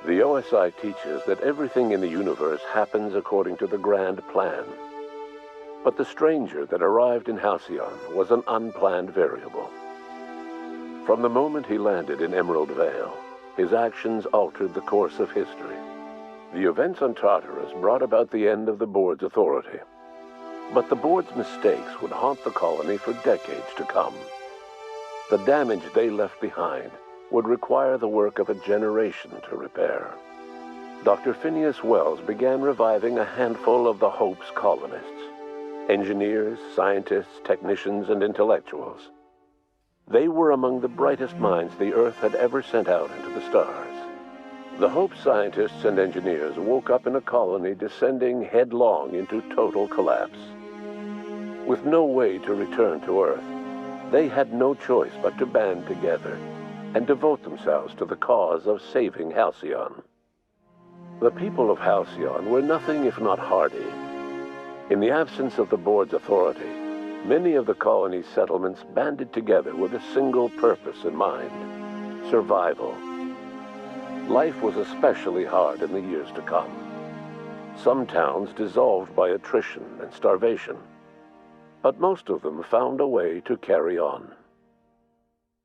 The OSI teaches that everything in the universe happens according to the grand plan. But the stranger that arrived in Halcyon was an unplanned variable. From the moment he landed in Emerald Vale, his actions altered the course of history. The events on Tartarus brought about the end of the board's authority. But the board's mistakes would haunt the colony for decades to come. The damage they left behind would require the work of a generation to repair. Dr. Phineas Wells began reviving a handful of the Hope's colonists: engineers, scientists, technicians, and intellectuals. They were among the brightest minds the Earth had ever sent out into the stars. The Hope scientists and engineers woke up in a colony descending headlong into total collapse. With no way to return to Earth, they had no choice but to band together and devote themselves to the cause of saving Halcyon. The people of Halcyon were nothing if not hardy. In the absence of the board's authority, many of the colony's settlements banded together with a single purpose in mind: survival. Life was especially hard in the years to come. Some towns dissolved by attrition and starvation, but most of them found a way to carry on.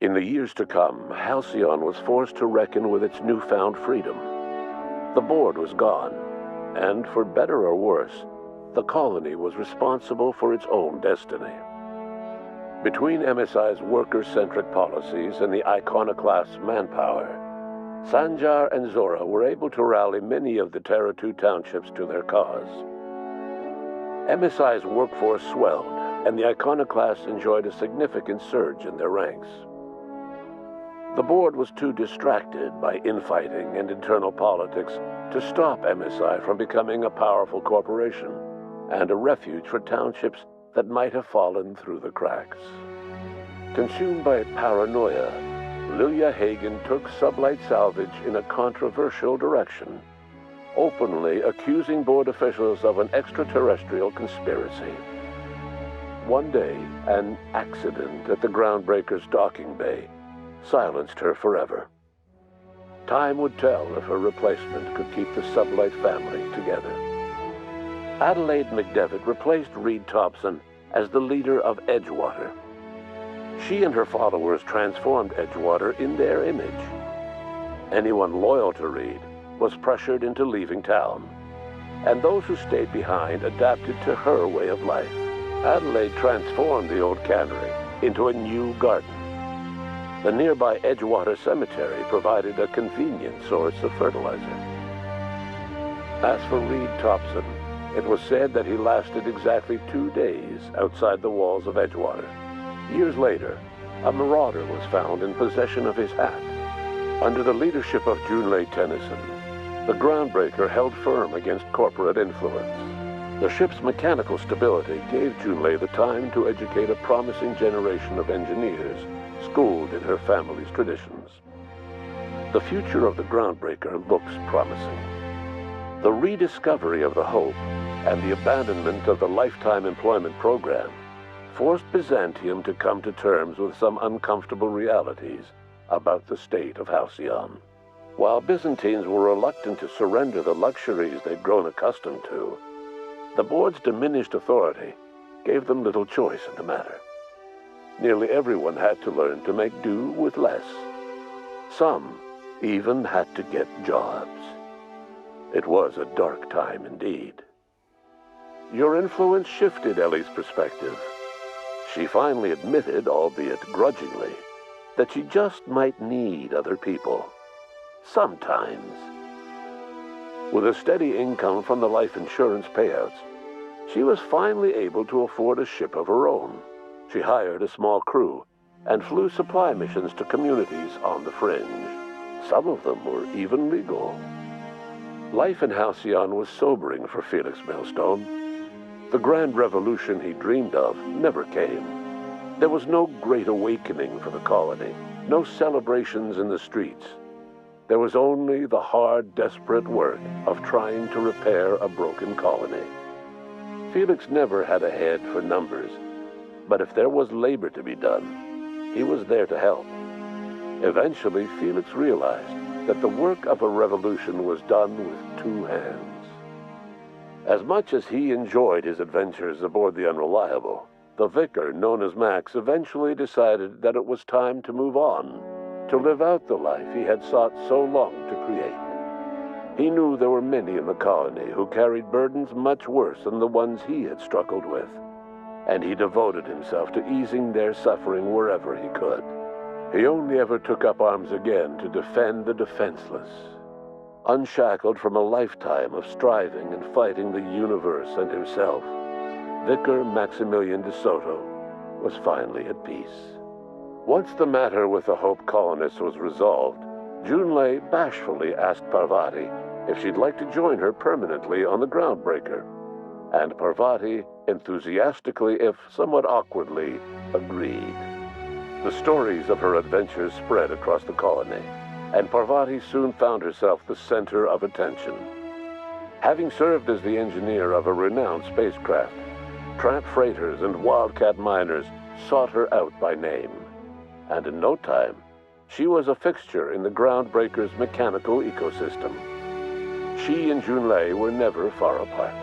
In the years to come, Halcyon was forced to reckon with its newfound freedom. The board was gone, and for better or worse, the colony was responsible for its own destiny. Between MSI's worker-centric policies and the iconoclast's manpower, Sanjar and Zora were able to rally many of the Terra 2 townships to their cause. MSI's workforce swelled, and the iconoclasts enjoyed a significant surge in their ranks. The board was too distracted by infighting and internal politics to stop MSI from becoming a powerful corporation and a refuge for townships that might have fallen through the cracks. Consumed by paranoia, Lilia Hagen took Sublight Salvage in a controversial direction, openly accusing board officials of an extraterrestrial conspiracy. One day, an accident at the Groundbreaker's docking bay silenced her forever. Time would tell if her replacement could keep the Sublight family together. Adelaide McDevitt replaced Reed Thompson as the leader of Edgewater. She and her followers transformed Edgewater in their image. Anyone loyal to Reed was pressured into leaving town, and those who stayed behind adapted to her way of life. Adelaide transformed the old cannery into a new garden. The nearby Edgewater Cemetery provided a convenient source of fertilizer. As for Reed Thompson, it was said that he lasted exactly 2 days outside the walls of Edgewater. Years later, a marauder was found in possession of his hat. Under the leadership of Junlei Tennyson, the Groundbreaker held firm against corporate influence. The ship's mechanical stability gave Junlei the time to educate a promising generation of engineers schooled in her family's traditions. The future of the Groundbreaker looks promising. The rediscovery of the Hope and the abandonment of the lifetime employment program forced Byzantium to come to terms with some uncomfortable realities about the state of Halcyon. While Byzantines were reluctant to surrender the luxuries they'd grown accustomed to, the board's diminished authority gave them little choice in the matter. Nearly everyone had to learn to make do with less. Some even had to get jobs. It was a dark time indeed. Your influence shifted Ellie's perspective. She finally admitted, albeit grudgingly, that she just might need other people. Sometimes. With a steady income from the life insurance payouts, she was finally able to afford a ship of her own. She hired a small crew and flew supply missions to communities on the fringe. Some of them were even legal. Life in Halcyon was sobering for Felix Millstone. The grand revolution he dreamed of never came. There was no great awakening for the colony, no celebrations in the streets. There was only the hard, desperate work of trying to repair a broken colony. Felix never had a head for numbers, but if there was labor to be done, he was there to help. Eventually, Felix realized that the work of a revolution was done with two hands. As much as he enjoyed his adventures aboard the Unreliable, the vicar, known as Max, eventually decided that it was time to move on, to live out the life he had sought so long to create. He knew there were many in the colony who carried burdens much worse than the ones he had struggled with, and he devoted himself to easing their suffering wherever he could. He only ever took up arms again to defend the defenseless. Unshackled from a lifetime of striving and fighting the universe and himself, Vicar Maximilian de Soto was finally at peace. Once the matter with the Hope colonists was resolved, Junlei bashfully asked Parvati if she'd like to join her permanently on the Groundbreaker, and Parvati enthusiastically, if somewhat awkwardly, agreed. The stories of her adventures spread across the colony, and Parvati soon found herself the center of attention. Having served as the engineer of a renowned spacecraft, tramp freighters and wildcat miners sought her out by name, and in no time, she was a fixture in the Groundbreaker's mechanical ecosystem. She and Junlei were never far apart.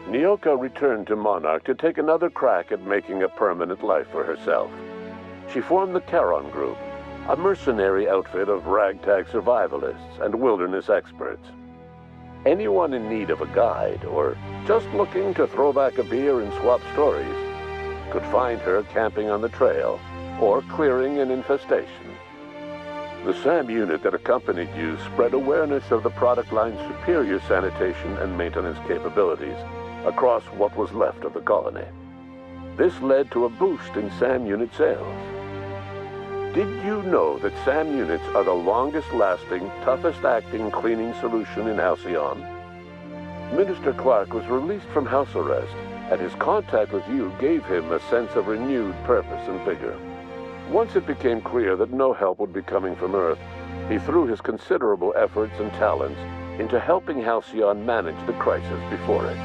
Nyoka returned to Monarch to take another crack at making a permanent life for herself. She formed the Charon Group, a mercenary outfit of ragtag survivalists and wilderness experts. Anyone in need of a guide, or just looking to throw back a beer and swap stories, could find her camping on the trail or clearing an infestation. The SAM unit that accompanied you spread awareness of the product line's superior sanitation and maintenance capabilities across what was left of the colony. This led to a boost in SAM unit sales. Did you know that SAM units are the longest-lasting, toughest-acting cleaning solution in Halcyon? Minister Clark was released from house arrest, and his contact with you gave him a sense of renewed purpose and vigor. Once it became clear that no help would be coming from Earth, he threw his considerable efforts and talents into helping Halcyon manage the crisis before it.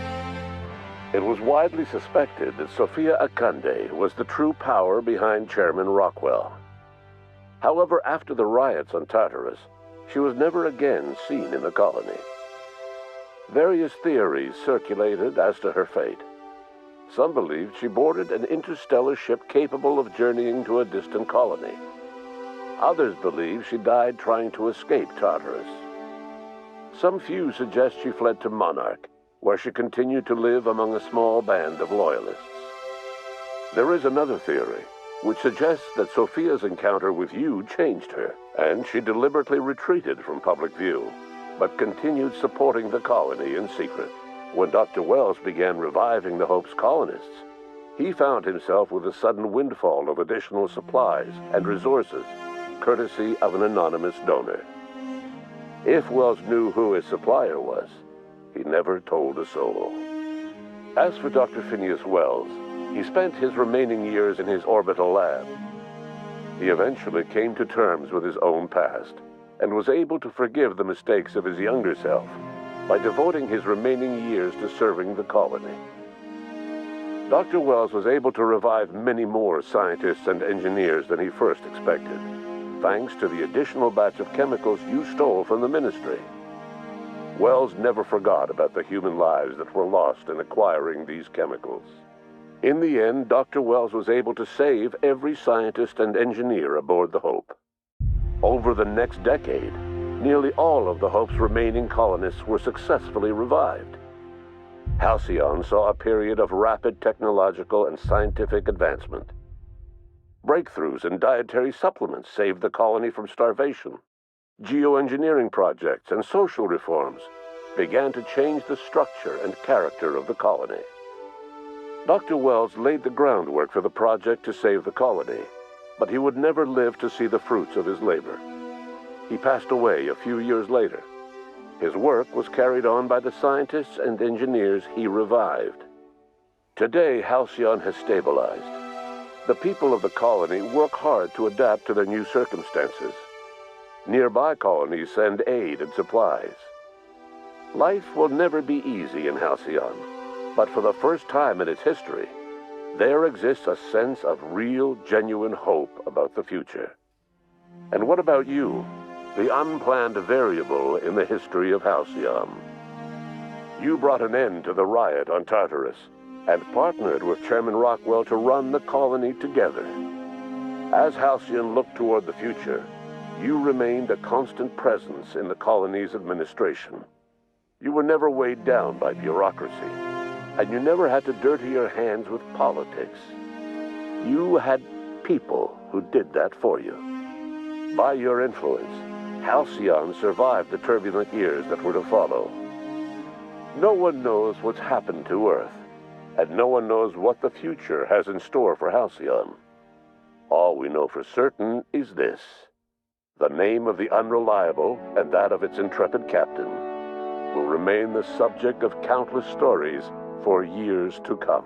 It was widely suspected that Sophia Akande was the true power behind Chairman Rockwell. However, after the riots on Tartarus, she was never again seen in the colony. Various theories circulated as to her fate. Some believed she boarded an interstellar ship capable of journeying to a distant colony. Others believed she died trying to escape Tartarus. Some few suggest she fled to Monarch, where she continued to live among a small band of loyalists. There is another theory, which suggests that Sophia's encounter with you changed her, and she deliberately retreated from public view, but continued supporting the colony in secret. When Dr. Wells began reviving the Hope's colonists, he found himself with a sudden windfall of additional supplies and resources, courtesy of an anonymous donor. If Wells knew who his supplier was, he never told a soul. As for Dr. Phineas Wells, he spent his remaining years in his orbital lab. He eventually came to terms with his own past and was able to forgive the mistakes of his younger self by devoting his remaining years to serving the colony. Dr. Wells was able to revive many more scientists and engineers than he first expected, thanks to the additional batch of chemicals you stole from the ministry. Wells never forgot about the human lives that were lost in acquiring these chemicals. In the end, Dr. Wells was able to save every scientist and engineer aboard the Hope. Over the next decade, nearly all of the Hope's remaining colonists were successfully revived. Halcyon saw a period of rapid technological and scientific advancement. Breakthroughs in dietary supplements saved the colony from starvation. Geoengineering projects and social reforms began to change the structure and character of the colony. Dr. Wells laid the groundwork for the project to save the colony, but he would never live to see the fruits of his labor. He passed away a few years later. His work was carried on by the scientists and engineers he revived. Today, Halcyon has stabilized. The people of the colony work hard to adapt to their new circumstances. Nearby colonies send aid and supplies. Life will never be easy in Halcyon, but for the first time in its history, there exists a sense of real, genuine hope about the future. And what about you? the unplanned variable in the history of Halcyon. You brought an end to the riot on Tartarus and partnered with Chairman Rockwell to run the colony together. As Halcyon looked toward the future, you remained a constant presence in the colony's administration. You were never weighed down by bureaucracy, and you never had to dirty your hands with politics. You had people who did that for you. By your influence, Halcyon survived the turbulent years that were to follow. No one knows what's happened to Earth, and no one knows what the future has in store for Halcyon. All we know for certain is this: the name of the Unreliable and that of its intrepid captain will remain the subject of countless stories for years to come.